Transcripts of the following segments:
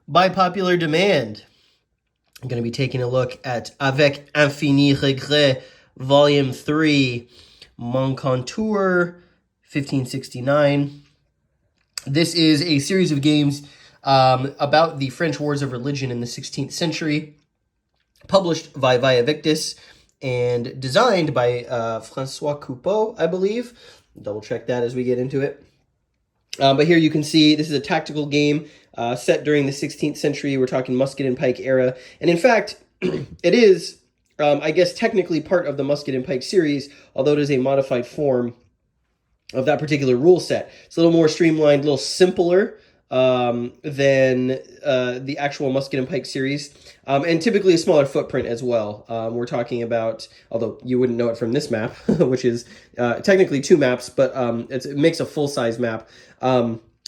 By popular demand, I'm going to be taking a look at Avec, Infini, Regret, Volume 3, Moncontour, 1569. This is a series of games about the French Wars of Religion in the 16th century, published by Victis and designed by Francois Coupeau, I believe. Double check that as we get into it. But here you can see this is a tactical game set during the 16th century. We're talking Musket and Pike era. And in fact, it is, I guess, technically part of the Musket and Pike series, although it is a modified form of that particular rule set. It's a little more streamlined, a little simpler than the actual Musket and Pike series, and typically a smaller footprint as well. We're talking about, although you wouldn't know it from this map, which is technically two maps, but it makes a full-size map.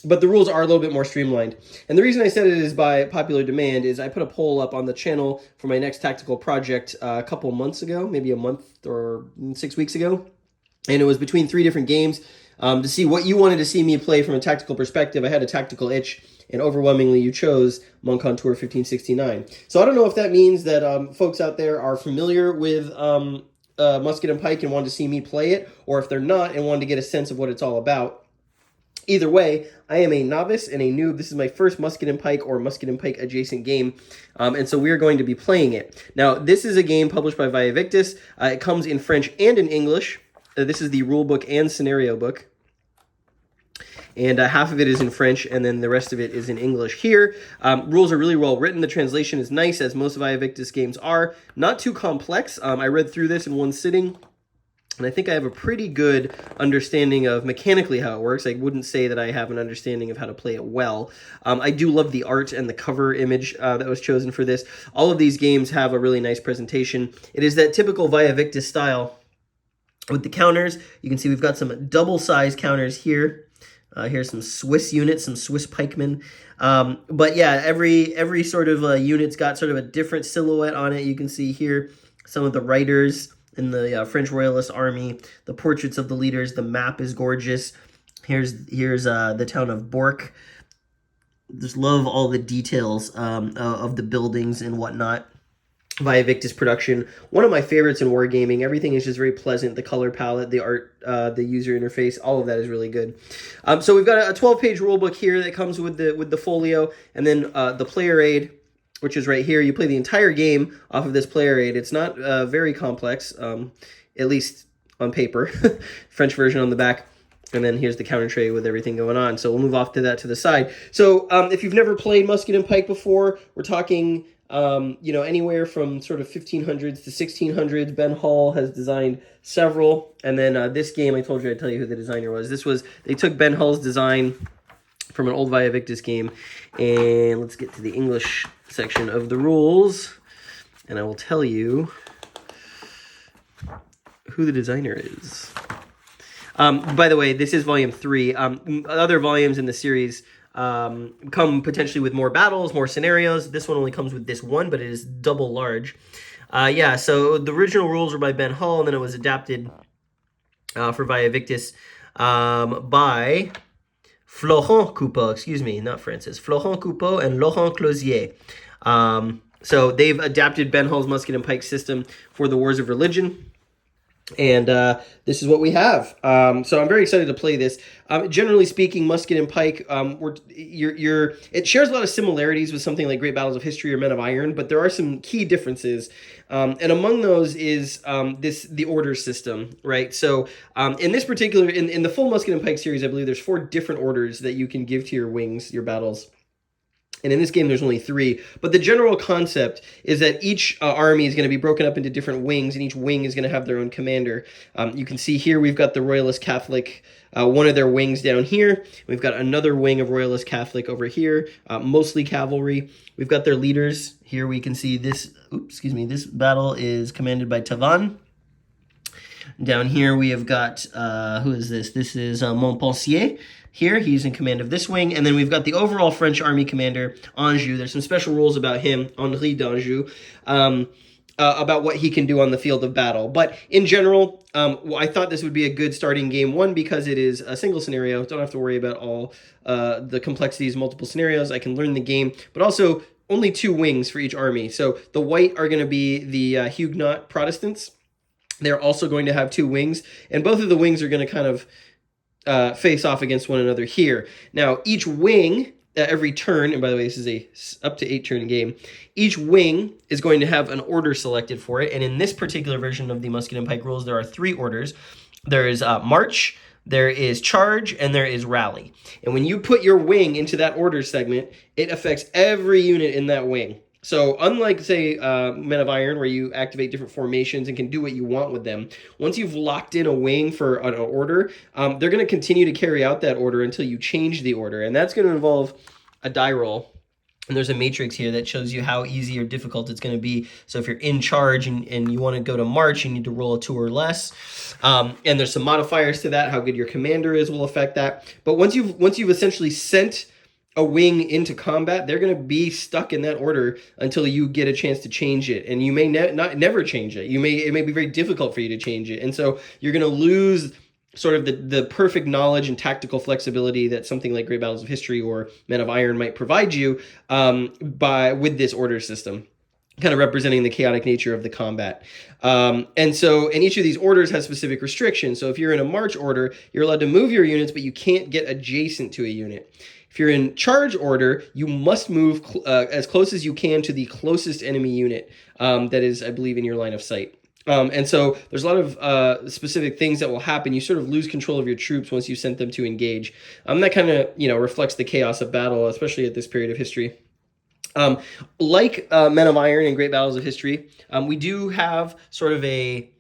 But the rules are a little bit more streamlined. And the reason I said it is by popular demand is I put a poll up on the channel for my next tactical project a couple months ago, maybe a month or 6 weeks ago. And it was between 3 different games to see what you wanted to see me play from a tactical perspective. I had a tactical itch, and overwhelmingly you chose Moncontour 1569. So I don't know if that means that folks out there are familiar with Musket and Pike and wanted to see me play it, or if they're not and wanted to get a sense of what it's all about. Either way, I am a novice and a noob. This is my first Musket and Pike or Musket and Pike adjacent game, and so we're going to be playing it. Now, this is a game published by Victis. It comes in French and in English. This is the rule book and scenario book. And half of it is in French, and then the rest of it is in English here. Rules are really well written. The translation is nice, as most of Victis games are. Not too complex. I read through this in one sitting, and I think I have a pretty good understanding of mechanically how it works. I wouldn't say that I have an understanding of how to play it well. I do love the art and the cover image that was chosen for this. All of these games have a really nice presentation. It is that typical Victis style. With the counters, you can see we've got some double-sized counters here. Here's some Swiss units, some Swiss pikemen. But yeah, every sort of unit's got sort of a different silhouette on it. You can see here some of the riders in the French Royalist Army, the portraits of the leaders. The map is gorgeous. Here's the town of Bork. Just love all the details of the buildings and whatnot. Victis production, one of my favorites in wargaming. Everything is just very pleasant. The color palette, the art, the user interface, all of that is really good. So we've got a 12-page rulebook here that comes with the folio, and then the player aid, which is right here. You play the entire game off of this player aid. It's not very complex, at least on paper. French version on the back. And then here's the counter tray with everything going on. So we'll move off to that to the side. So if you've never played Musket and Pike before, we're talking anywhere from sort of 1500s to 1600s. Ben Hall has designed several. And then this game, I told you I'd tell you who the designer was. They took Ben Hall's design from an old Victis game. And let's get to the English section of the rules. And I will tell you who the designer is. By the way, this is volume 3. Other volumes in the series come potentially with more battles, more scenarios. This one only comes with this one, but it is double large. So the original rules were by Ben Hall, and then it was adapted for Victis by Florent Coupeau, excuse me, not Francis. Florent Coupeau and Laurent Closier. So they've adapted Ben Hall's Musket and Pike system for the Wars of Religion. And this is what we have. So I'm very excited to play this. Generally speaking, Musket and Pike, it shares a lot of similarities with something like Great Battles of History or Men of Iron, but there are some key differences. And among those is the order system, right? So in this particular, in the full Musket and Pike series, I believe there's 4 different orders that you can give to your wings, your battles. And in this game, there's only 3. But the general concept is that each army is going to be broken up into different wings, and each wing is going to have their own commander. You can see here we've got the Royalist Catholic, one of their wings down here. We've got another wing of Royalist Catholic over here, mostly cavalry. We've got their leaders. Here we can see this, this battle is commanded by Tavannes. Down here we have got, who is this? This is Montpensier. Here, he's in command of this wing. And then we've got the overall French army commander, Anjou. There's some special rules about him, Henri d'Anjou. about what he can do on the field of battle. But in general, I thought this would be a good starting game. One, because it is a single scenario. Don't have to worry about all the complexities, multiple scenarios. I can learn the game. But also, only 2 wings for each army. So the white are going to be the Huguenot Protestants. They're also going to have 2 wings. And both of the wings are going to kind of face off against one another here. Now, each wing, every turn, and by the way, this is a up to 8 turn game, each wing is going to have an order selected for it. And in this particular version of the Musket and Pike rules, there are 3 orders. There is march, there is charge, and there is rally. And when you put your wing into that order segment, it affects every unit in that wing. So unlike, say, Men of Iron, where you activate different formations and can do what you want with them, once you've locked in a wing for an order, they're going to continue to carry out that order until you change the order. And that's going to involve a die roll. And there's a matrix here that shows you how easy or difficult it's going to be. So if you're in charge and you want to go to march, you need to roll a 2 or less. And there's some modifiers to that. How good your commander is will affect that. But once you've essentially sent a wing into combat, they're going to be stuck in that order until you get a chance to change it. And you may never change it. It may be very difficult for you to change it. And so you're going to lose sort of the perfect knowledge and tactical flexibility that something like Great Battles of History or Men of Iron might provide you with this order system, kind of representing the chaotic nature of the combat. And each of these orders has specific restrictions. So if you're in a march order, you're allowed to move your units, but you can't get adjacent to a unit. If you're in charge order, you must move as close as you can to the closest enemy unit that is, I believe, in your line of sight. And so there's a lot of specific things that will happen. You sort of lose control of your troops once you sent them to engage. That kind of, reflects the chaos of battle, especially at this period of history. Like Men of Iron and Great Battles of History, we do have sort of a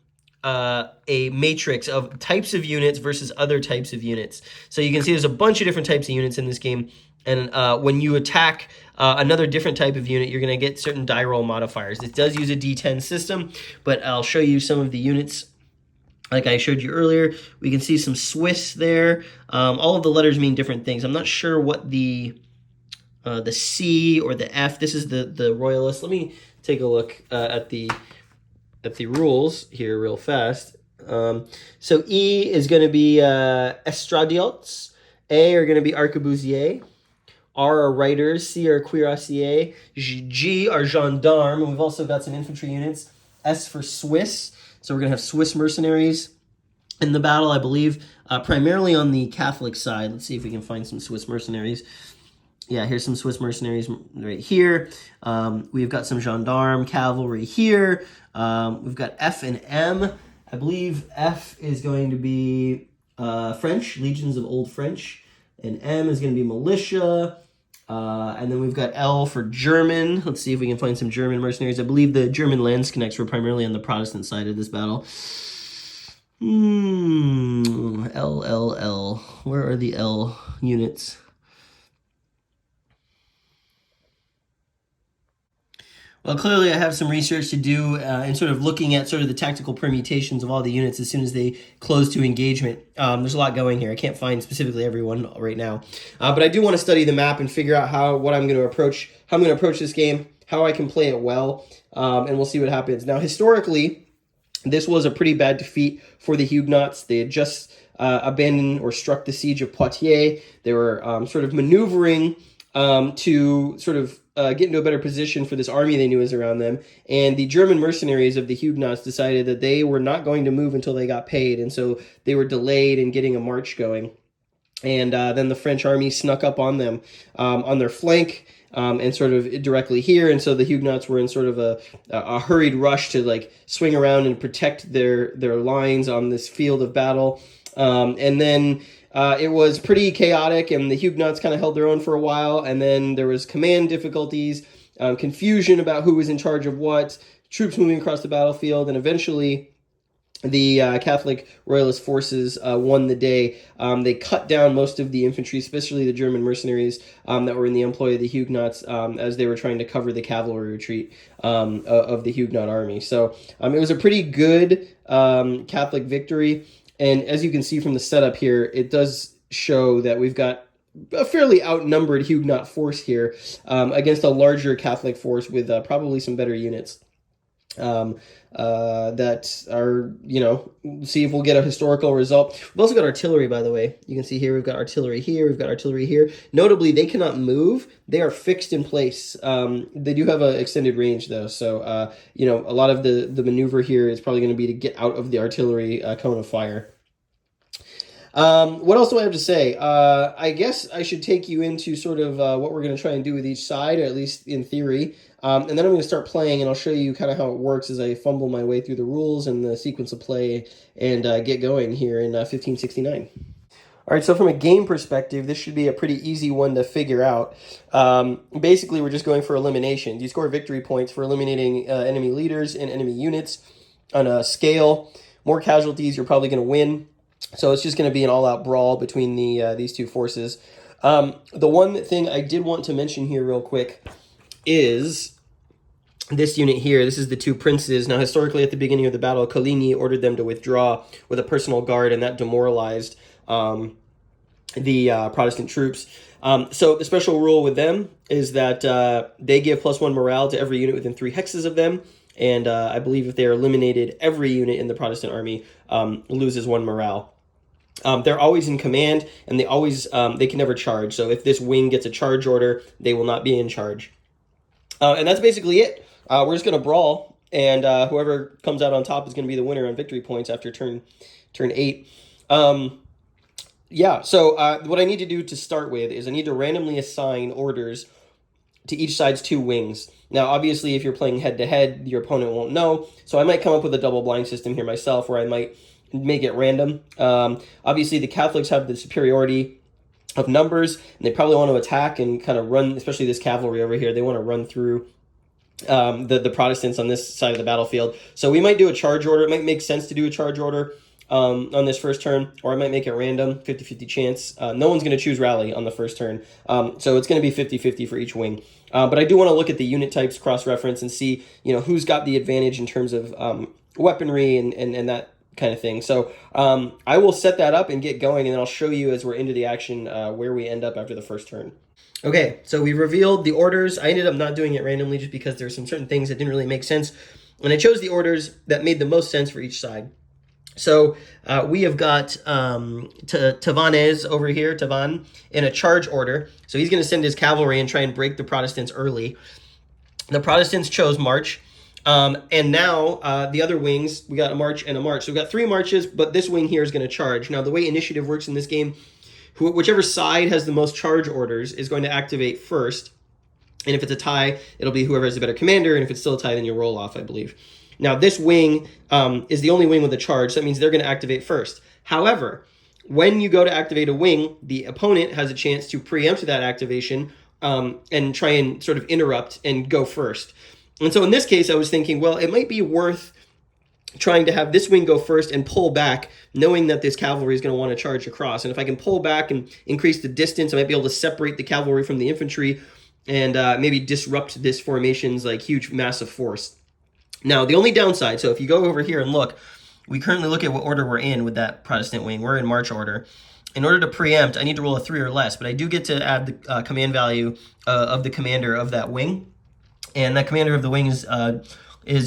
matrix of types of units versus other types of units. So you can see there's a bunch of different types of units in this game. And when you attack another different type of unit, you're going to get certain die roll modifiers. It does use a D10 system, but I'll show you some of the units like I showed you earlier. We can see some Swiss there. All of the letters mean different things. I'm not sure what the C or the F. This is the Royalist. Let me take a look at the rules here real fast. So E is going to be Estradiots. A are going to be Arquebusiers. R are Riders. C are Cuirassiers. G are Gendarmes. And we've also got some infantry units. S for Swiss. So we're going to have Swiss mercenaries in the battle, I believe, primarily on the Catholic side. Let's see if we can find some Swiss mercenaries. Yeah, here's some Swiss mercenaries right here. We've got some gendarme cavalry here. We've got F and M. I believe F is going to be French, legions of Old French. And M is going to be militia. And then we've got L for German. Let's see if we can find some German mercenaries. I believe the German Landsknechts were primarily on the Protestant side of this battle. L. Where are the L units? Well, clearly I have some research to do in sort of looking at sort of the tactical permutations of all the units as soon as they close to engagement. There's a lot going here. I can't find specifically everyone right now. But I do want to study the map and figure out how I'm going to approach this game, how I can play it well, and we'll see what happens. Now, historically, this was a pretty bad defeat for the Huguenots. They had just abandoned or struck the siege of Poitiers. They were sort of maneuvering to sort of get into a better position for this army they knew was around them. And the German mercenaries of the Huguenots decided that they were not going to move until they got paid. And so they were delayed in getting a march going. And then the French army snuck up on them on their flank and sort of directly here. And so the Huguenots were in sort of a hurried rush to like swing around and protect their lines on this field of battle. And then it was pretty chaotic, and the Huguenots kind of held their own for a while, and then there was command difficulties, confusion about who was in charge of what, troops moving across the battlefield, and eventually the Catholic Royalist forces won the day. They cut down most of the infantry, especially the German mercenaries that were in the employ of the Huguenots as they were trying to cover the cavalry retreat of the Huguenot army. So it was a pretty good Catholic victory. And as you can see from the setup here, it does show that we've got a fairly outnumbered Huguenot force here against a larger Catholic force with probably some better units. that are, see if we'll get a historical result. We've also got artillery, by the way. You can see here we've got artillery here, we've got artillery here. Notably, they cannot move. They are fixed in place. They do have an extended range, though. So, a lot of the maneuver here is probably going to be to get out of the artillery cone of fire. What else do I have to say? I guess I should take you into sort of what we're going to try and do with each side, or at least in theory. And then I'm going to start playing, and I'll show you kind of how it works as I fumble my way through the rules and the sequence of play and get going here in 1569. All right, so from a game perspective, this should be a pretty easy one to figure out. Basically, we're just going for elimination. You score victory points for eliminating enemy leaders and enemy units on a scale. More casualties, you're probably going to win. So it's just going to be an all-out brawl between these two forces. The one thing I did want to mention here real quick is this unit here. This is the two princes. Now, historically, at the beginning of the battle, Coligny ordered them to withdraw with a personal guard, and that demoralized the Protestant troops. So the special rule with them is that they give +1 morale to every unit within 3 hexes of them. And I believe if they are eliminated, every unit in the Protestant army loses 1 morale. They're always in command, and they can never charge. So if this wing gets a charge order, they will not be in charge. And that's basically it. We're just going to brawl, and whoever comes out on top is going to be the winner on victory points after turn 8. So what I need to do to start with is I need to randomly assign orders to each side's 2 wings. Now, obviously, if you're playing head-to-head, your opponent won't know. So I might come up with a double blind system here myself, where I might make it random. Obviously, the Catholics have the superiority of numbers, and they probably want to attack and kind of run, especially this cavalry over here. They want to run through the Protestants on this side of the battlefield. So we might do a charge order. It might make sense to do a charge order on this first turn, or I might make it random, 50-50 chance. No one's going to choose rally on the first turn, so it's going to be 50-50 for each wing. But I do want to look at the unit types, cross-reference, and see who's got the advantage in terms of weaponry and that kind of thing. So I will set that up and get going, and then I'll show you as we're into the action where we end up after the first turn. Okay, so we revealed the orders. I ended up not doing it randomly just because there's some certain things that didn't really make sense, and I chose the orders that made the most sense for each side. So we have got Tavannes over here, Tavan, in a charge order. So he's going to send his cavalry and try and break the Protestants early. The Protestants chose march. And now the other wings, we got a march and a march. So we've got 3 marches, but this wing here is going to charge. Now, the way initiative works in this game, whichever side has the most charge orders is going to activate first. And if it's a tie, it'll be whoever has the better commander. And if it's still a tie, then you roll off, I believe. Now, this wing is the only wing with a charge, so that means they're going to activate first. However, when you go to activate a wing, the opponent has a chance to preempt that activation and try and sort of interrupt and go first. And so in this case, I was thinking, well, it might be worth trying to have this wing go first and pull back, knowing that this cavalry is going to want to charge across. And if I can pull back and increase the distance, I might be able to separate the cavalry from the infantry and maybe disrupt this formation's huge, massive force. Now, the only downside, so if you go over here and look, we currently look at what order we're in with that Protestant wing. We're in march order. In order to preempt, I need to roll a 3 or less, but I do get to add the command value of the commander of that wing. And that commander of the wing is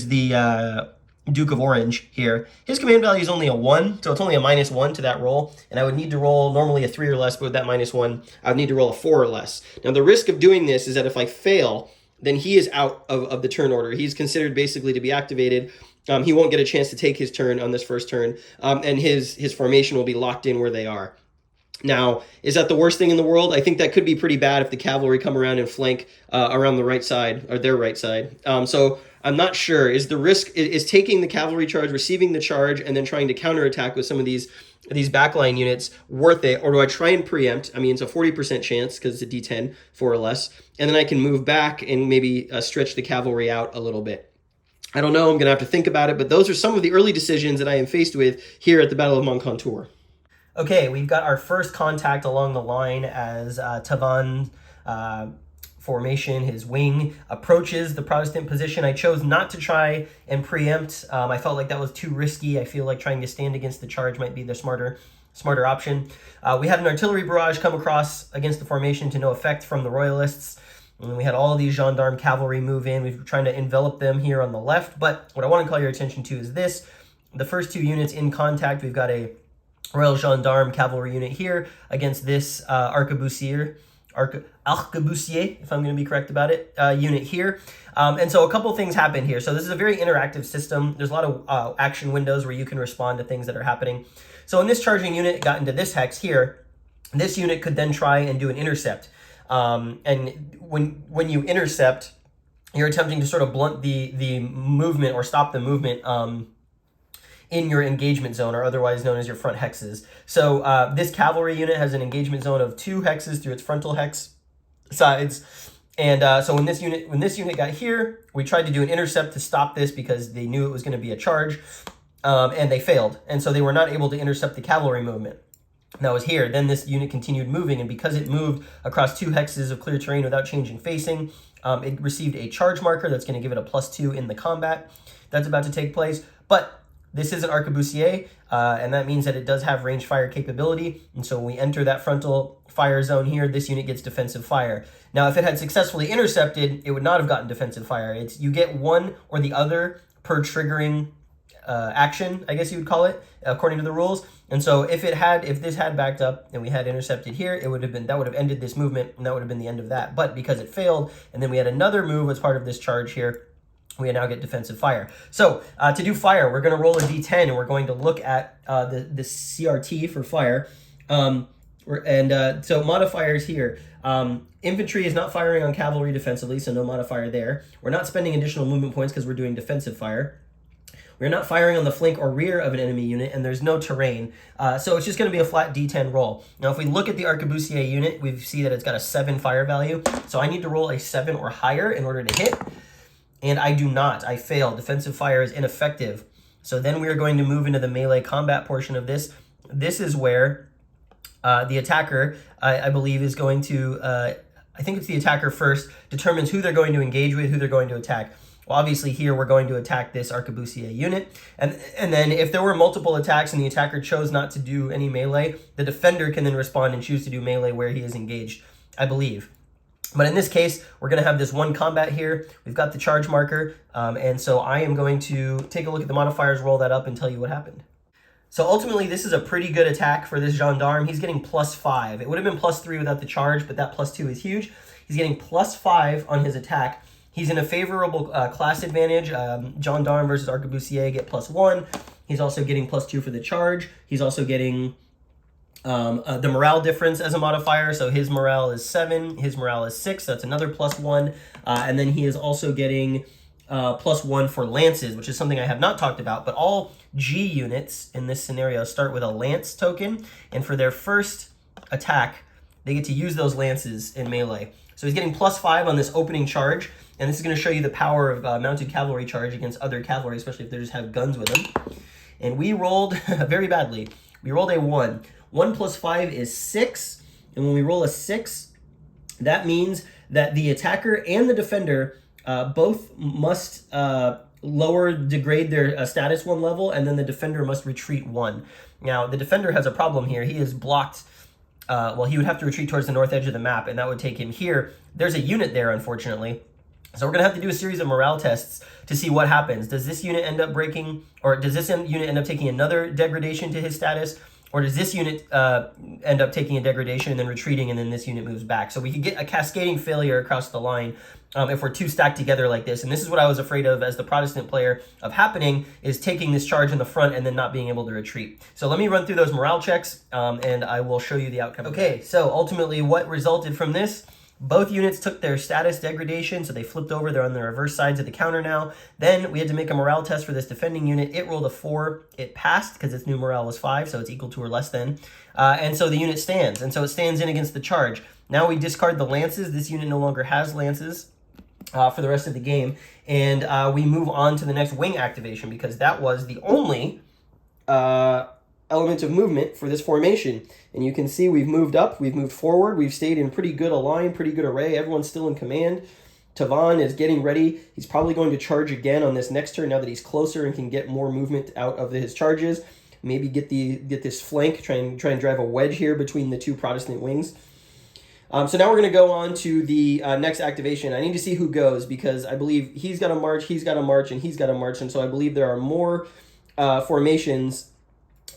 the Duke of Orange here. His command value is only a 1, so it's only a -1 to that roll. And I would need to roll normally a 3 or less, but with that -1, I would need to roll a 4 or less. Now, the risk of doing this is that if I fail, then he is out of the turn order. He's considered basically to be activated. He won't get a chance to take his turn on this first turn, and his formation will be locked in where they are. Now, is that the worst thing in the world? I think that could be pretty bad if the cavalry come around and flank around the right side, or their right side. So I'm not sure. Is the risk, is taking the cavalry charge, receiving the charge, and then trying to counterattack with some of these backline units worth it? Or do I try and preempt? I mean, it's a 40% chance because it's a D10, 4 or less. And then I can move back and maybe stretch the cavalry out a little bit. I don't know. I'm going to have to think about it. But those are some of the early decisions that I am faced with here at the Battle of Moncontour. Okay, we've got our first contact along the line as Tavan formation, his wing, approaches the Protestant position. I chose not to try and preempt. I felt like that was too risky. I feel like trying to stand against the charge might be the smarter option. We had an artillery barrage come across against the formation to no effect from the Royalists. And we had all of these gendarme cavalry move in. We're trying to envelop them here on the left. But what I want to call your attention to is this. The first two units in contact, we've got a Royal Gendarme cavalry unit here against this arquebusier, if I'm going to be correct about it, unit here. And so a couple things happen here. So this is a very interactive system. There's a lot of action windows where you can respond to things that are happening. So when this charging unit got into this hex here, this unit could then try and do an intercept. And when you intercept, you're attempting to sort of blunt the movement or stop the movement in your engagement zone, or otherwise known as your front hexes. So this cavalry unit has an engagement zone of 2 hexes through its frontal hex sides. And so when this unit got here, we tried to do an intercept to stop this because they knew it was going to be a charge, and they failed. And so they were not able to intercept the cavalry movement that was here. Then this unit continued moving, and because it moved across 2 hexes of clear terrain without changing facing, it received a charge marker that's going to give it a +2 in the combat that's about to take place. But this is an arquebusier, and that means that it does have range fire capability. And so when we enter that frontal fire zone here, this unit gets defensive fire. Now, if it had successfully intercepted, it would not have gotten defensive fire. You get one or the other per triggering action, I guess you would call it, according to the rules. And so if this had backed up and we had intercepted here, that would have ended this movement, and that would have been the end of that. But because it failed, and then we had another move as part of this charge here, we now get defensive fire. So to do fire, we're going to roll a d10, and we're going to look at the CRT for fire. So modifiers here. Infantry is not firing on cavalry defensively, so no modifier there. We're not spending additional movement points because we're doing defensive fire. We're not firing on the flank or rear of an enemy unit, and there's no terrain. So it's just going to be a flat d10 roll. Now, if we look at the arquebusier unit, we see that it's got a 7 fire value. So I need to roll a 7 or higher in order to hit. And I do not. I fail. Defensive fire is ineffective. So then we are going to move into the melee combat portion of this. This is where the attacker, I believe, is going to, I think it's the attacker first, determines who they're going to engage with, who they're going to attack. Well, obviously here we're going to attack this arquebusier unit. And then if there were multiple attacks and the attacker chose not to do any melee, the defender can then respond and choose to do melee where he is engaged, I believe. But in this case, we're going to have this one combat here. We've got the charge marker, and so I am going to take a look at the modifiers, roll that up, and tell you what happened. So ultimately, this is a pretty good attack for this gendarme. He's getting +5. It would have been +3 without the charge, but that +2 is huge. He's getting +5 on his attack. He's in a favorable class advantage. Gendarme versus arquebusier get +1. He's also getting +2 for the charge. He's also getting the morale difference as a modifier. So his morale is 7, his morale is 6. That's another +1. And then he is also getting +1 for lances, which is something I have not talked about. But all G units in this scenario start with a lance token. And for their first attack, they get to use those lances in melee. So he's getting +5 on this opening charge. And this is going to show you the power of mounted cavalry charge against other cavalry, especially if they just have guns with them. And we rolled very badly. We rolled a 1. 1 + 5 is 6, and when we roll a 6, that means that the attacker and the defender both must degrade their status 1 level, and then the defender must retreat 1. Now, the defender has a problem here. He is blocked. He would have to retreat towards the north edge of the map, and that would take him here. There's a unit there, unfortunately. So we're going to have to do a series of morale tests to see what happens. Does this unit end up breaking, or does this unit end up taking another degradation to his status? Or does this unit end up taking a degradation and then retreating, and then this unit moves back? So we could get a cascading failure across the line if we're 2 stacked together like this. And this is what I was afraid of as the Protestant player of happening, is taking this charge in the front and then not being able to retreat. So let me run through those morale checks, and I will show you the outcome. Okay, so ultimately what resulted from this? Both units took their status degradation, so they flipped over. They're on the reverse sides of the counter now. Then we had to make a morale test for this defending unit. It rolled a 4. It passed because its new morale was 5, so it's equal to or less than. And so the unit stands, and so it stands in against the charge. Now we discard the lances. This unit no longer has lances for the rest of the game. And we move on to the next wing activation, because that was the only element of movement for this formation. And you can see we've moved up, we've moved forward, we've stayed in pretty good align, pretty good array. Everyone's still in command. Tavan is getting ready. He's probably going to charge again on this next turn now that he's closer and can get more movement out of his charges. Maybe get this flank, try and drive a wedge here between the 2 Protestant wings. So now we're going to go on to the next activation. I need to see who goes because I believe he's got a march, he's got a march, and he's got a march. And so I believe there are more formations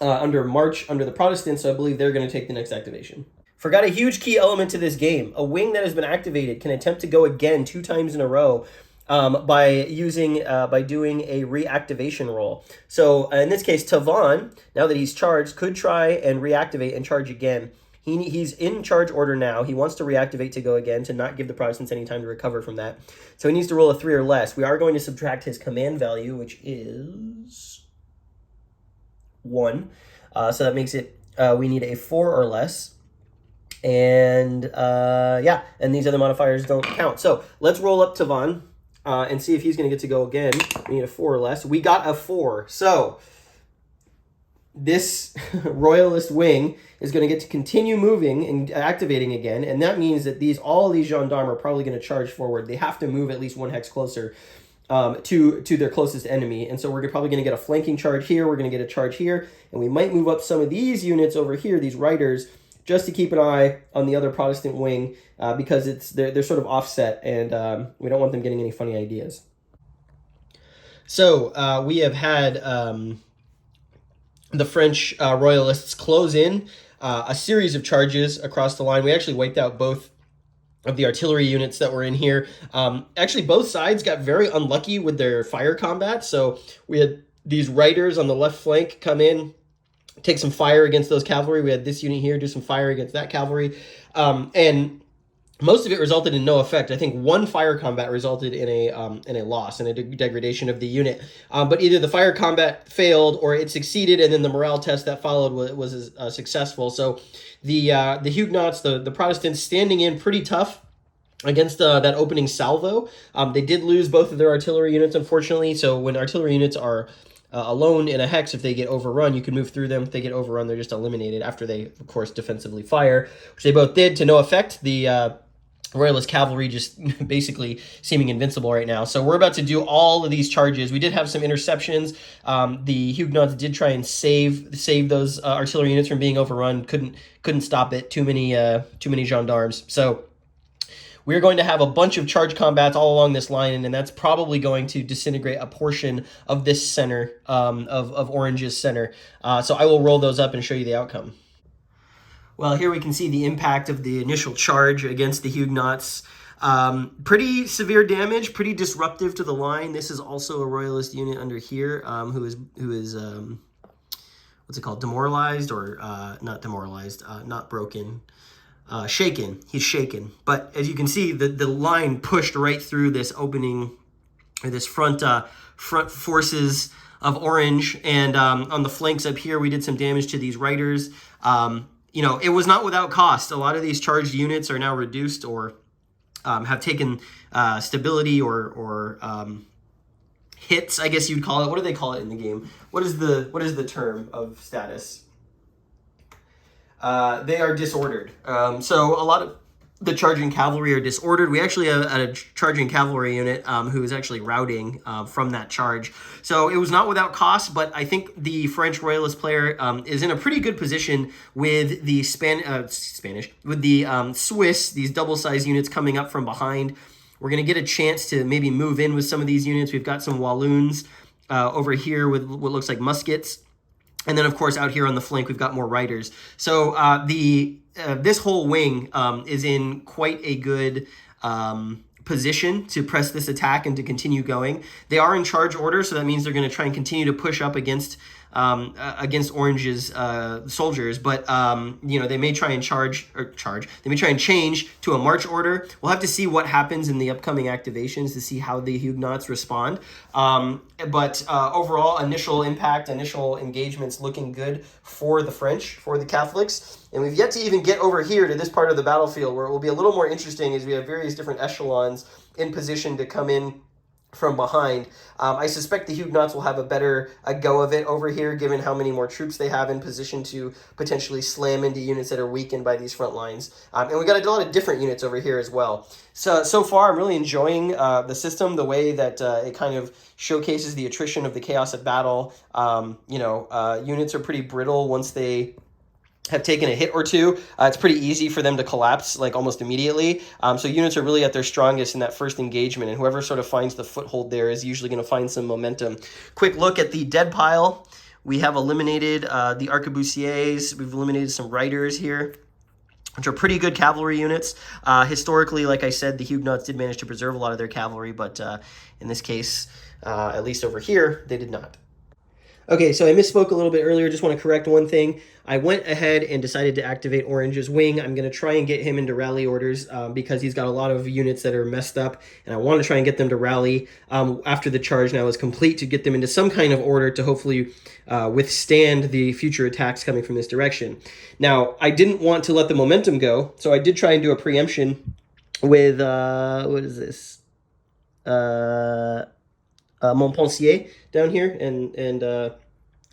under march under the Protestants. So I believe they're going to take the next activation. Forgot a huge key element to this game. A wing that has been activated can attempt to go again 2 times in a row by doing a reactivation roll. So in this case, Tavan, now that he's charged, could try and reactivate and charge again. He's in charge order now. He wants to reactivate to go again to not give the Protestants any time to recover from that. So he needs to roll a 3 or less. We are going to subtract his command value, which is 1. So that makes it, we need a 4 or less. And yeah, and these other modifiers don't count. So let's roll up Tavan and see if he's going to get to go again. We need a 4 or less. We got a 4. So this royalist wing is going to get to continue moving and activating again. And that means that all of these gendarmes are probably going to charge forward. They have to move at least 1 hex closer to their closest enemy. And so we're probably going to get a flanking charge here. We're going to get a charge here. And we might move up some of these units over here, these riders, just to keep an eye on the other Protestant wing because they're sort of offset, and we don't want them getting any funny ideas. So we have had the French royalists close in a series of charges across the line. We actually wiped out both of the artillery units that were in here. Actually, both sides got very unlucky with their fire combat. So we had these riders on the left flank come in, take some fire against those cavalry. We had this unit here do some fire against that cavalry. And most of it resulted in no effect. I think 1 fire combat resulted in a loss and a degradation of the unit. But either the fire combat failed or it succeeded, and then the morale test that followed was successful. So the Huguenots, the Protestants, standing in pretty tough against that opening salvo. They did lose both of their artillery units, unfortunately. So when artillery units are alone in a hex, if they get overrun, you can move through them. If they get overrun, they're just eliminated after they, of course, defensively fire, which they both did to no effect. The Royalist cavalry just basically seeming invincible right now. So we're about to do all of these charges. We did have some interceptions. The Huguenots did try and save those artillery units from being overrun. Couldn't stop it. Too many gendarmes. So we're going to have a bunch of charge combats all along this line, and that's probably going to disintegrate a portion of this center, of Orange's center. So I will roll those up and show you the outcome. Well, here we can see the impact of the initial charge against the Huguenots. Pretty severe damage, pretty disruptive to the line. This is also a royalist unit under here who is what's it called? Demoralized, or not demoralized, not broken. Shaken. He's shaken. But as you can see, the line pushed right through this opening, or this front forces of Orange. And on the flanks up here, we did some damage to these riders. It was not without cost. A lot of these charged units are now reduced or have taken stability or hits, I guess you'd call it. What do they call it in the game? What is the term of status? They are disordered. So a lot of the charging cavalry are disordered. We actually have a charging cavalry unit who is actually routing from that charge. So it was not without cost, but I think the French royalist player is in a pretty good position with the Swiss, these double-sized units coming up from behind. We're going to get a chance to maybe move in with some of these units. We've got some Walloons over here with what looks like muskets. And then, of course, out here on the flank, we've got more riders. So this whole wing is in quite a good position to press this attack and to continue going. They are in charge order, so that means they're going to try and continue to push up against Orange's soldiers. But they may try and They may try and change to a march order. We'll have to see what happens in the upcoming activations to see how the Huguenots respond. But overall, initial impact, initial engagements looking good for the French, for the Catholics. And we've yet to even get over here to this part of the battlefield where it will be a little more interesting as we have various different echelons in position to come in from behind. I suspect the Huguenots will have a better go of it over here, given how many more troops they have in position to potentially slam into units that are weakened by these front lines. And we got a lot of different units over here as well. So far, I'm really enjoying the system, the way that it kind of showcases the attrition of the chaos of battle. Units are pretty brittle once they have taken a hit or two, it's pretty easy for them to collapse like almost immediately. So units are really at their strongest in that first engagement, and whoever sort of finds the foothold there is usually going to find some momentum. Quick look at the dead pile. We have eliminated the arquebusiers. We've eliminated some riders here, which are pretty good cavalry units. Historically, like I said, the Huguenots did manage to preserve a lot of their cavalry, but in this case, at least over here, they did not. Okay, so I misspoke a little bit earlier. Just want to correct one thing. I went ahead and decided to activate Orange's wing. I'm going to try and get him into rally orders because he's got a lot of units that are messed up, and I want to try and get them to rally after the charge now is complete to get them into some kind of order to hopefully withstand the future attacks coming from this direction. Now, I didn't want to let the momentum go, so I did try and do a preemption with, what is this? Montpensier down here and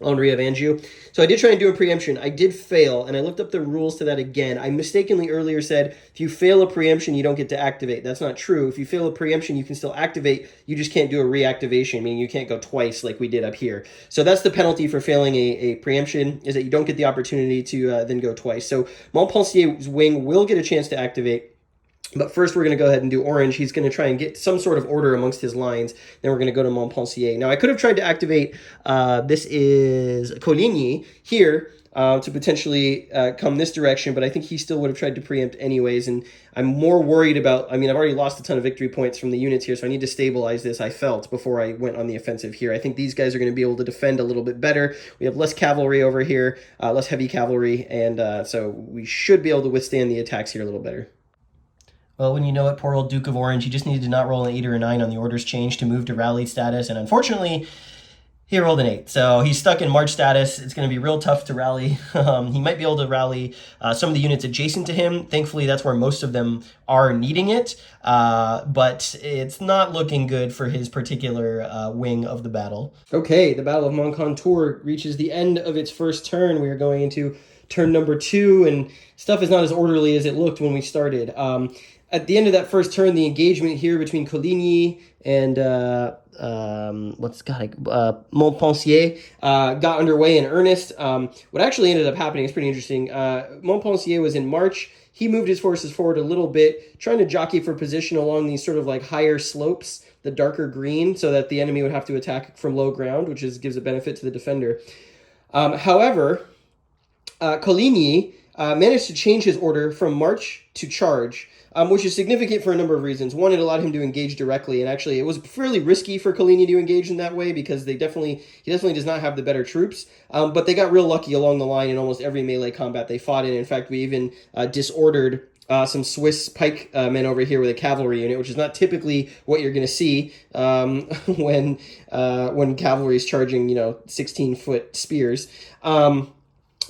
Henri of Anjou. So I did try and do a preemption. I did fail, and I looked up the rules to that again. I mistakenly earlier said if you fail a preemption, you don't get to activate. That's not true. If you fail a preemption, you can still activate. You just can't do a reactivation, meaning you can't go twice like we did up here. So that's the penalty for failing a preemption, is that you don't get the opportunity to then go twice. So Montpensier's wing will get a chance to activate. But first, we're going to go ahead and do Orange. He's going to try and get some sort of order amongst his lines. Then we're going to go to Montpensier. Now, I could have tried to activate, this is Coligny here to potentially come this direction, but I think he still would have tried to preempt anyways. And I'm more worried about, I've already lost a ton of victory points from the units here, so I need to stabilize this, I felt, before I went on the offensive here. I think these guys are going to be able to defend a little bit better. We have less cavalry over here, less heavy cavalry, and so we should be able to withstand the attacks here a little better. Well, when you know it, poor old Duke of Orange, he just needed to not roll an 8 or a 9 on the orders change to move to rally status, and unfortunately, he rolled an 8. So he's stuck in march status. It's going to be real tough to rally. He might be able to rally some of the units adjacent to him. Thankfully, that's where most of them are needing it, but it's not looking good for his particular wing of the battle. Okay, the Battle of Moncontour reaches the end of its first turn. We are going into turn number 2, and stuff is not as orderly as it looked when we started. At the end of that first turn, the engagement here between Coligny and Montpensier got underway in earnest. What actually ended up happening is pretty interesting. Montpensier was in march. He moved his forces forward a little bit, trying to jockey for position along these sort of like higher slopes, the darker green, so that the enemy would have to attack from low ground, which gives a benefit to the defender. However, Coligny managed to change his order from march to charge, which is significant for a number of reasons. One, it allowed him to engage directly, and actually it was fairly risky for Coligny to engage in that way because he definitely does not have the better troops, but they got real lucky along the line in almost every melee combat they fought in. In fact, we even disordered some Swiss pike men over here with a cavalry unit, which is not typically what you're going to see when cavalry is charging 16-foot spears.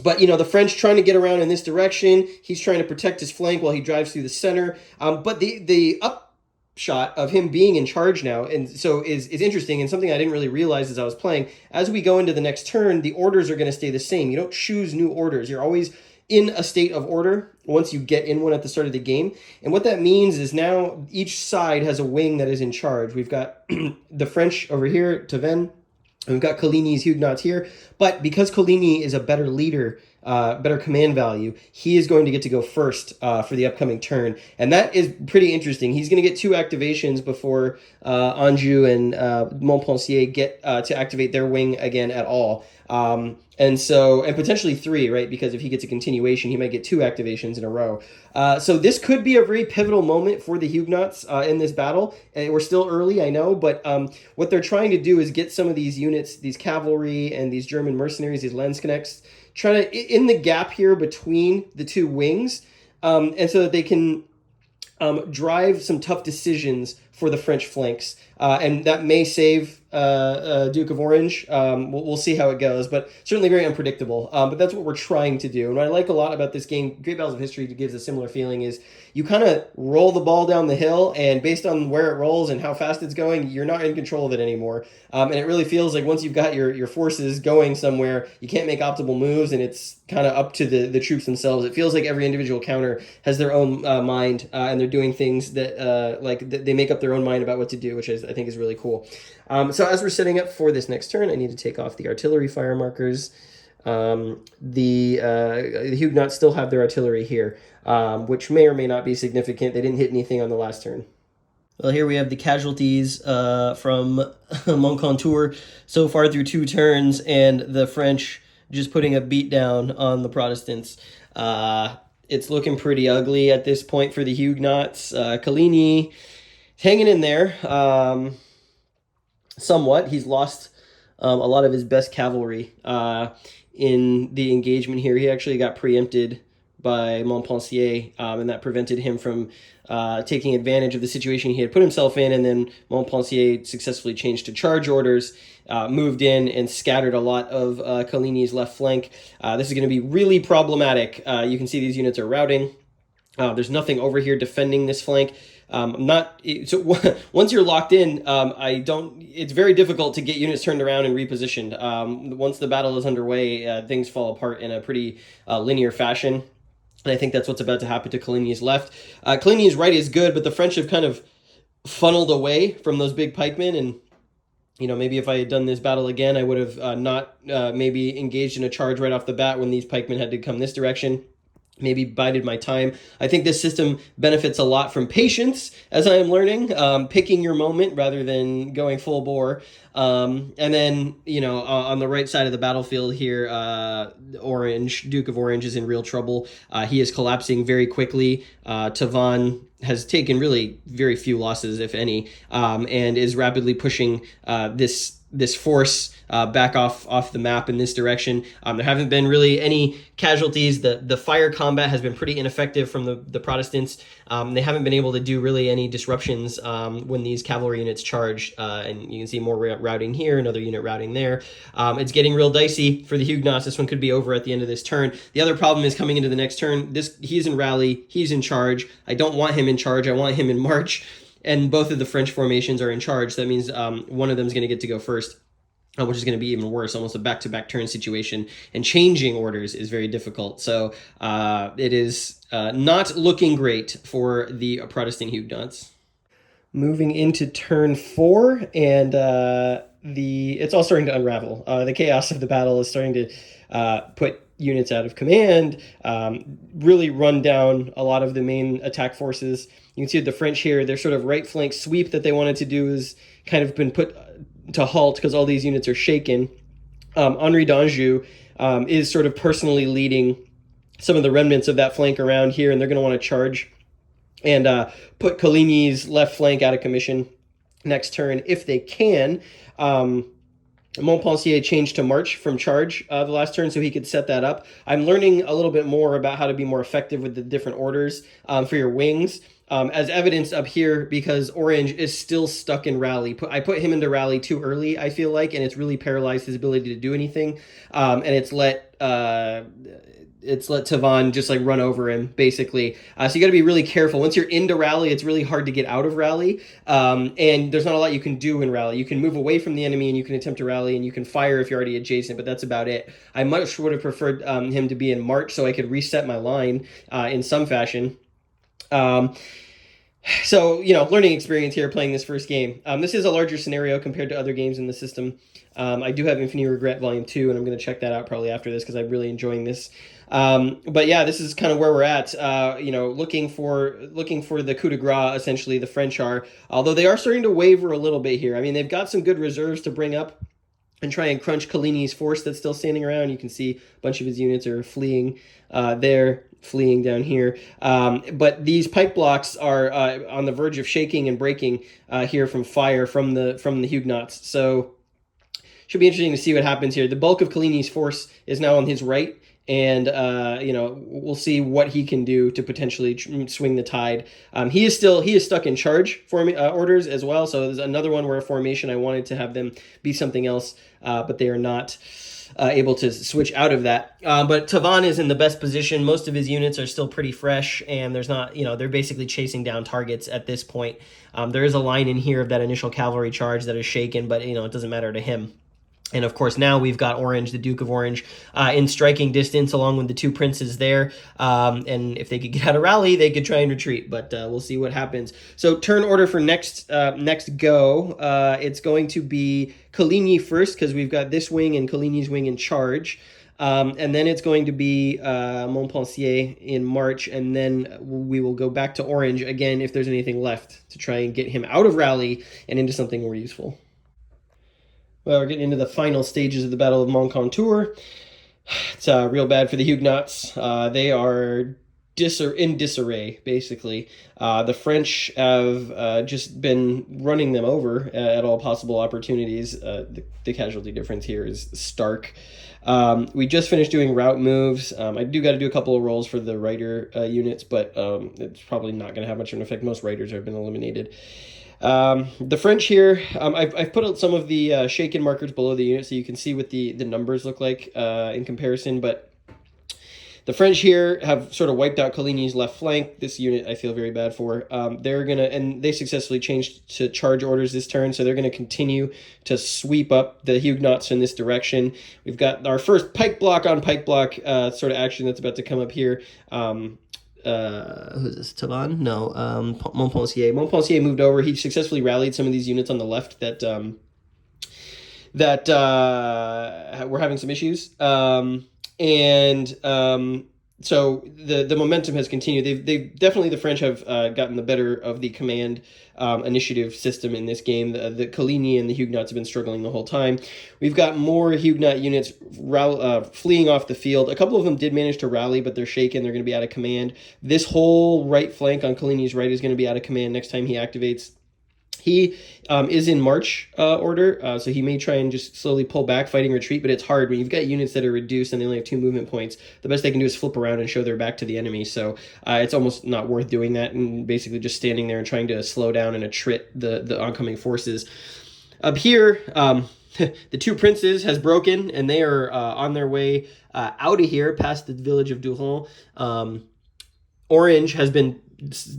But, the French trying to get around in this direction. He's trying to protect his flank while he drives through the center. But the upshot of him being in charge now, and so is interesting, and something I didn't really realize as I was playing. As we go into the next turn, the orders are going to stay the same. You don't choose new orders. You're always in a state of order once you get in one at the start of the game. And what that means is now each side has a wing that is in charge. We've got the French over here, Taven. And we've got Coligny's Huguenots here, but because Coligny is a better leader, better command value, he is going to get to go first for the upcoming turn, and that is pretty interesting. He's going to get 2 activations before Anjou and Montpensier get to activate their wing again at all. And potentially 3, right? Because if he gets a continuation, he might get 2 activations in a row. So this could be a very pivotal moment for the Huguenots in this battle. And we're still early, I know, but what they're trying to do is get some of these units, these cavalry and these German mercenaries, these Landsknechts, trying to in the gap here between the 2 wings, and so that they can drive some tough decisions for the French flanks, and that may save Duke of Orange. We'll see how it goes, but certainly very unpredictable. But that's what we're trying to do. And what I like a lot about this game, Great Battles of History gives a similar feeling, is you kind of roll the ball down the hill, and based on where it rolls and how fast it's going, you're not in control of it anymore. And it really feels like once you've got your forces going somewhere, you can't make optimal moves, and it's kind of up to the troops themselves. It feels like every individual counter has their own mind, and they're doing things that they make up their own mind about what to do, which I think is really cool. So as we're setting up for this next turn, I need to take off the artillery fire markers. The Huguenots still have their artillery here, which may or may not be significant. They didn't hit anything on the last turn. Well, here we have the casualties from Moncontour so far through 2 turns, and the French just putting a beat down on the Protestants. It's looking pretty ugly at this point for the Huguenots. Coligny hanging in there somewhat. He's lost a lot of his best cavalry in the engagement here. He actually got preempted by Montpensier, and that prevented him from taking advantage of the situation he had put himself in. And then Montpensier successfully changed to charge orders, moved in, and scattered a lot of Coligny's left flank. This is going to be really problematic. You can see these units are routing. There's nothing over here defending this flank. Once you're locked in, it's very difficult to get units turned around and repositioned. Once the battle is underway, things fall apart in a pretty linear fashion. And I think that's what's about to happen to Coligny's left. Coligny's right is good, but the French have kind of funneled away from those big pikemen. And, maybe if I had done this battle again, I would have not maybe engaged in a charge right off the bat when these pikemen had to come this direction. Maybe bided my time. I think this system benefits a lot from patience, as I am learning, picking your moment rather than going full bore. And then, on the right side of the battlefield here, Duke of Orange is in real trouble. He is collapsing very quickly. Tavannes has taken really very few losses, if any, and is rapidly pushing this force back off the map in this direction. There haven't been really any casualties. The fire combat has been pretty ineffective from the Protestants. They haven't been able to do really any disruptions when these cavalry units charge. And you can see more routing here, another unit routing there. It's getting real dicey for the Huguenots. This one could be over at the end of this turn. The other problem is coming into the next turn. He's in rally. He's in charge. I don't want him in charge. I want him in march. And both of the French formations are in charge. So that means one of them is going to get to go first, which is going to be even worse, almost a back-to-back turn situation. And changing orders is very difficult. So it is not looking great for the Protestant Huguenots. Moving into turn 4, and it's all starting to unravel. The chaos of the battle is starting to put units out of command, really run down a lot of the main attack forces. You can see the French here, their sort of right flank sweep that they wanted to do has kind of been put to halt because all these units are shaken. Henri d'Anjou is sort of personally leading some of the remnants of that flank around here, and they're going to want to charge and put Coligny's left flank out of commission next turn if they can. Montpensier changed to march from charge the last turn so he could set that up. I'm learning a little bit more about how to be more effective with the different orders for your wings. As evidence up here, because Orange is still stuck in rally. I put him into rally too early, I feel like, and it's really paralyzed his ability to do anything. And it's let Tavannes just run over him, basically. So you got to be really careful. Once you're into rally, it's really hard to get out of rally. And there's not a lot you can do in rally. You can move away from the enemy and you can attempt to rally and you can fire if you're already adjacent, but that's about it. I much would have preferred him to be in march so I could reset my line in some fashion. So, learning experience here playing this first game. This is a larger scenario compared to other games in the system. I do have Infini Regret Volume 2, and I'm going to check that out probably after this because I'm really enjoying this. But yeah, this is kind of where we're at, looking for the coup de grace, essentially, the French are. Although they are starting to waver a little bit here. I mean, they've got some good reserves to bring up and try and crunch Coligny's force that's still standing around. You can see a bunch of his units are fleeing there. Fleeing down here. But these pike blocks are on the verge of shaking and breaking here from fire from the Huguenots. So should be interesting to see what happens here. The bulk of Coligny's force is now on his right, and we'll see what he can do to potentially swing the tide. He is stuck in charge orders as well. So there's another one where a formation I wanted to have them be something else, but they are not able to switch out of that. But Tavannes is in the best position. Most of his units are still pretty fresh, and there's not, they're basically chasing down targets at this point. There is a line in here of that initial cavalry charge that is shaken, but, it doesn't matter to him. And of course, now we've got Orange, the Duke of Orange, in striking distance along with the two princes there. And if they could get out of rally, they could try and retreat, but we'll see what happens. So turn order for next go. It's going to be Coligny first because we've got this wing and Coligny's wing in charge. And then it's going to be Montpensier in March, and then we will go back to Orange again if there's anything left to try and get him out of Rally and into something more useful. Well, we're getting into the final stages of the Battle of Moncontour. It's real bad for the Huguenots. They are in disarray, basically. The French have just been running them over at all possible opportunities. The casualty difference here is stark. We just finished doing route moves. I do got to do a couple of rolls for the rider units, but it's probably not going to have much of an effect. Most riders have been eliminated. The French here, I've put out some of the shaken markers below the unit so you can see what the numbers look like in comparison, but the French here have sort of wiped out Coligny's left flank. This unit I feel very bad for. They successfully changed to charge orders this turn, so they're going to continue to sweep up the Huguenots in this direction. We've got our first pike block on pike block sort of action that's about to come up here. Who's this? Tavannes? No, Montpensier. Montpensier moved over. He successfully rallied some of these units on the left that were having some issues. So the momentum has continued. They've definitely, the French have gotten the better of the command initiative system in this game. The Coligny and the Huguenots have been struggling the whole time. We've got more Huguenot units fleeing off the field. A couple of them did manage to rally, but they're shaken. They're going to be out of command. This whole right flank on Coligny's right is going to be out of command next time he activates. He is in march order, so he may try and just slowly pull back, fighting retreat, but it's hard when you've got units that are reduced and they only have 2 movement points. The best they can do is flip around and show their back to the enemy, so it's almost not worth doing that and basically just standing there and trying to slow down and attrit the oncoming forces. Up here, the Two Princes has broken, and they are on their way out of here past the village of Duron. Orange has been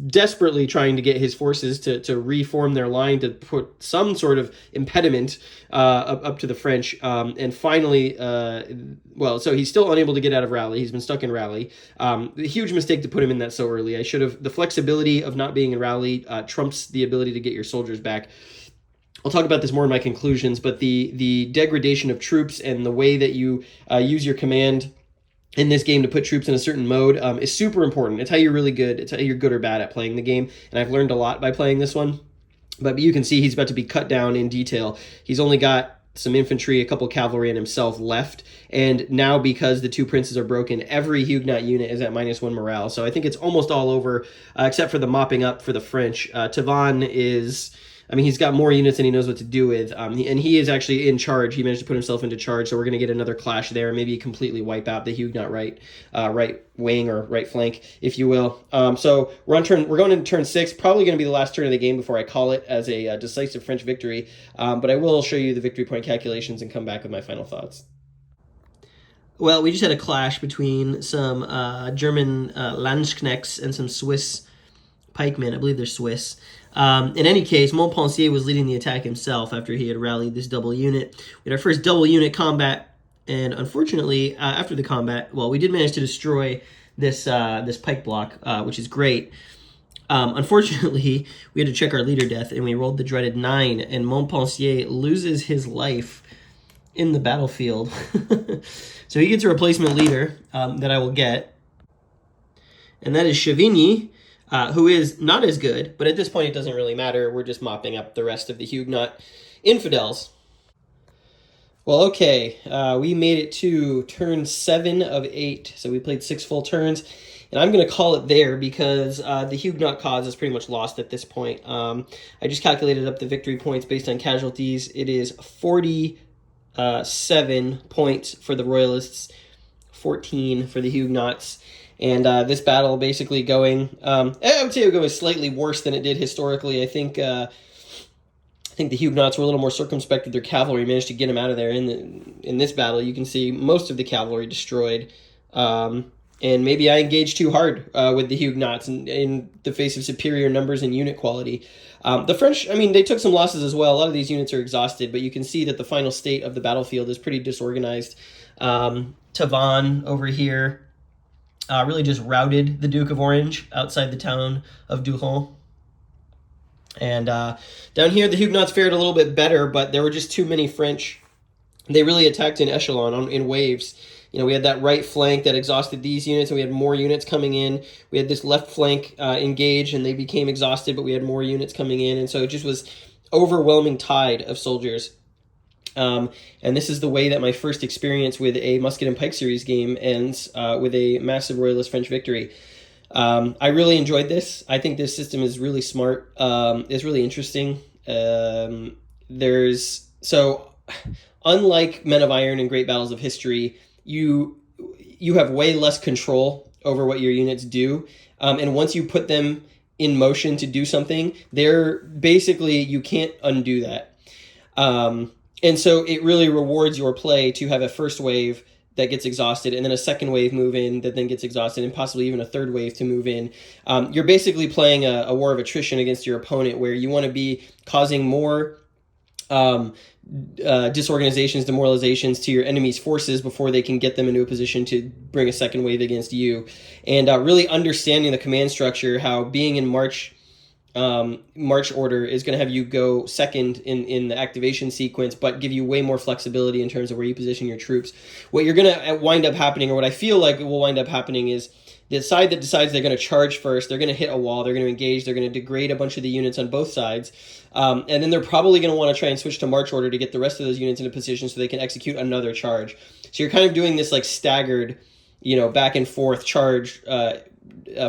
desperately trying to get his forces to reform their line, to put some sort of impediment up to the French. And finally, so he's still unable to get out of Rally. He's been stuck in Rally. A huge mistake to put him in that so early. I should have. The flexibility of not being in Rally trumps the ability to get your soldiers back. I'll talk about this more in my conclusions, but the degradation of troops and the way that you use your command in this game to put troops in a certain mode is super important. It's how you're really good. It's how you're good or bad at playing the game. And I've learned a lot by playing this one. But you can see he's about to be cut down in detail. He's only got some infantry, a couple cavalry, and himself left. And now, because the Two Princes are broken, every Huguenot unit is at -1 morale. So I think it's almost all over, except for the mopping up for the French. Tavannes is... he's got more units than he knows what to do with, and he is actually in charge. He managed to put himself into charge, so we're going to get another clash there, maybe completely wipe out the Huguenot right wing or right flank, if you will. So we're going into turn 6, probably going to be the last turn of the game before I call it as a decisive French victory, but I will show you the victory point calculations and come back with my final thoughts. Well, we just had a clash between some German Landsknechts and some Swiss pikemen. I believe they're Swiss. In any case, Montpensier was leading the attack himself after he had rallied this double unit. We had our first double unit combat, and unfortunately, after the combat, we did manage to destroy this pike block, which is great. Unfortunately, we had to check our leader death, and we rolled the dreaded 9, and Montpensier loses his life in the battlefield. So he gets a replacement leader that I will get, and that is Chavigny, who is not as good, but at this point it doesn't really matter. We're just mopping up the rest of the Huguenot infidels. Well, okay, we made it to turn 7 of 8, so we played 6 full turns, and I'm going to call it there because the Huguenot cause is pretty much lost at this point. I just calculated up the victory points based on casualties. It is 47 points for the Royalists, 14 for the Huguenots. And this battle basically going, I would say it would go slightly worse than it did historically. I think the Huguenots were a little more circumspect with their cavalry, managed to get them out of there. In this battle, you can see most of the cavalry destroyed. And maybe I engaged too hard with the Huguenots in the face of superior numbers and unit quality. The French, they took some losses as well. A lot of these units are exhausted, but you can see that the final state of the battlefield is pretty disorganized. Tavannes over here really just routed the Duke of Orange outside the town of Duron. And down here, the Huguenots fared a little bit better, but there were just too many French. They really attacked in echelon, in waves. we had that right flank that exhausted these units, and we had more units coming in. We had this left flank engage, and they became exhausted, but we had more units coming in, and so it just was overwhelming tide of soldiers. And this is the way that my first experience with a Musket and Pike series game ends, with a massive Royalist French victory. I really enjoyed this. I think this system is really smart. It's really interesting. Unlike Men of Iron and Great Battles of History, you have way less control over what your units do. And once you put them in motion to do something, you can't undo that. And so it really rewards your play to have a first wave that gets exhausted, and then a second wave move in that then gets exhausted, and possibly even a third wave to move in. You're basically playing a war of attrition against your opponent, where you want to be causing more disorganizations, demoralizations to your enemy's forces before they can get them into a position to bring a second wave against you. And really understanding the command structure, how being in march order is going to have you go second in the activation sequence, but give you way more flexibility in terms of where you position your troops. What you're going to wind up happening, or what I feel like will wind up happening, is the side that decides they're going to charge first, they're going to hit a wall, they're going to engage, they're going to degrade a bunch of the units on both sides, and then they're probably going to want to try and switch to march order to get the rest of those units into position so they can execute another charge. So you're kind of doing this like staggered, back and forth charge,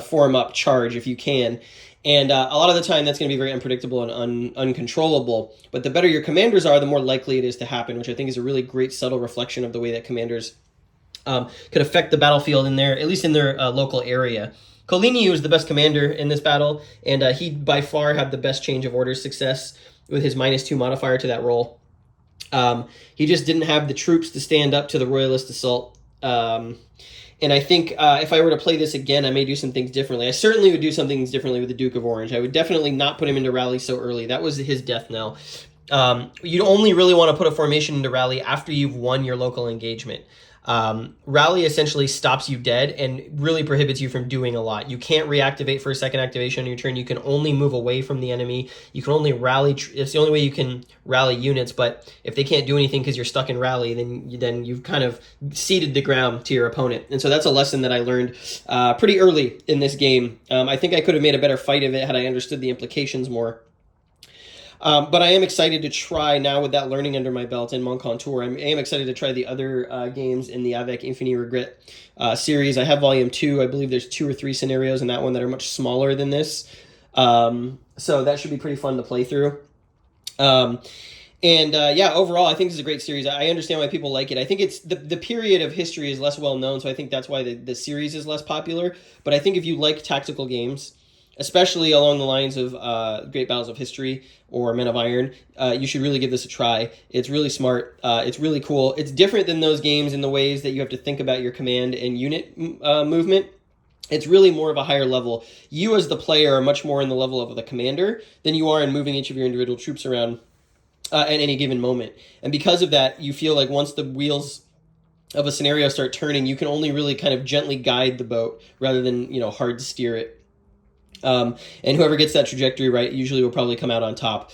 form up charge if you can. And a lot of the time, that's going to be very unpredictable and uncontrollable. But the better your commanders are, the more likely it is to happen, which I think is a really great subtle reflection of the way that commanders could affect the battlefield at least in their local area. Coligny was the best commander in this battle, and he by far had the best change of orders success with his -2 modifier to that roll. He just didn't have the troops to stand up to the Royalist assault. And I think if I were to play this again, I may do some things differently. I certainly would do some things differently with the Duke of Orange. I would definitely not put him into rally so early. That was his death knell. You'd only really want to put a formation into rally after you've won your local engagement. Rally essentially stops you dead and really prohibits you from doing a lot. You can't reactivate for a second activation on your turn. You can only move away from the enemy. You can only rally. It's the only way you can rally units, but if they can't do anything because you're stuck in rally, then you've kind of ceded the ground to your opponent. And so that's a lesson that I learned pretty early in this game. I think I could have made a better fight of it had I understood the implications more. But I am excited to try now with that learning under my belt in Moncontour. I am excited to try the other games in the Avec Infini Regret series. I have Volume 2. I believe there's 2 or 3 scenarios in that one that are much smaller than this. So that should be pretty fun to play through. Overall, I think this is a great series. I understand why people like it. I think it's the period of history is less well known, so I think that's why the series is less popular. But I think if you like tactical games, especially along the lines of Great Battles of History or Men of Iron, you should really give this a try. It's really smart. It's really cool. It's different than those games in the ways that you have to think about your command and unit movement. It's really more of a higher level. You as the player are much more in the level of the commander than you are in moving each of your individual troops around at any given moment. And because of that, you feel like once the wheels of a scenario start turning, you can only really kind of gently guide the boat rather than, hard to steer it. And whoever gets that trajectory right usually will probably come out on top.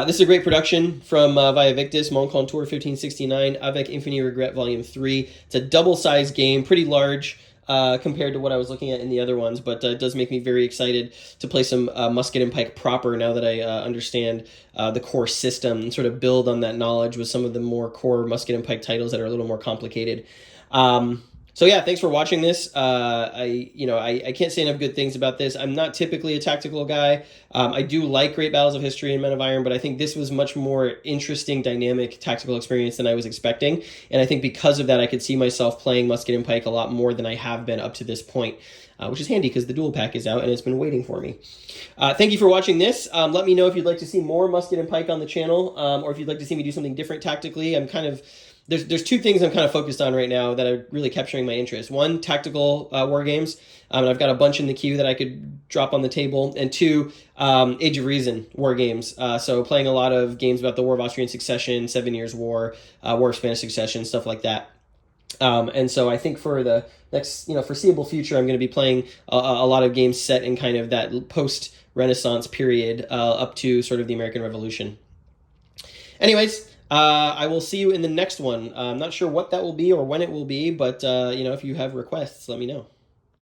This is a great production from via Victis, Moncontour 1569, Avec Infini Regret Volume 3. It's a double-sized game, pretty large compared to what I was looking at in the other ones, but it does make me very excited to play some Musket and Pike proper now that I understand the core system and sort of build on that knowledge with some of the more core Musket and Pike titles that are a little more complicated. So yeah, thanks for watching this. I can't say enough good things about this. I'm not typically a tactical guy. I do like Great Battles of History and Men of Iron, but I think this was much more interesting, dynamic tactical experience than I was expecting. And I think because of that, I could see myself playing Musket and Pike a lot more than I have been up to this point, which is handy because the dual pack is out and it's been waiting for me. Thank you for watching this. Let me know if you'd like to see more Musket and Pike on the channel, or if you'd like to see me do something different tactically. There's 2 things I'm kind of focused on right now that are really capturing my interest. 1, tactical war games. And I've got a bunch in the queue that I could drop on the table. And 2, Age of Reason war games. So playing a lot of games about the War of Austrian Succession, 7 Years' War, War of Spanish Succession, stuff like that. And so I think for the next foreseeable future, I'm going to be playing a lot of games set in kind of that post-Renaissance period up to sort of the American Revolution. Anyways, I will see you in the next one. I'm not sure what that will be or when it will be, but if you have requests, let me know.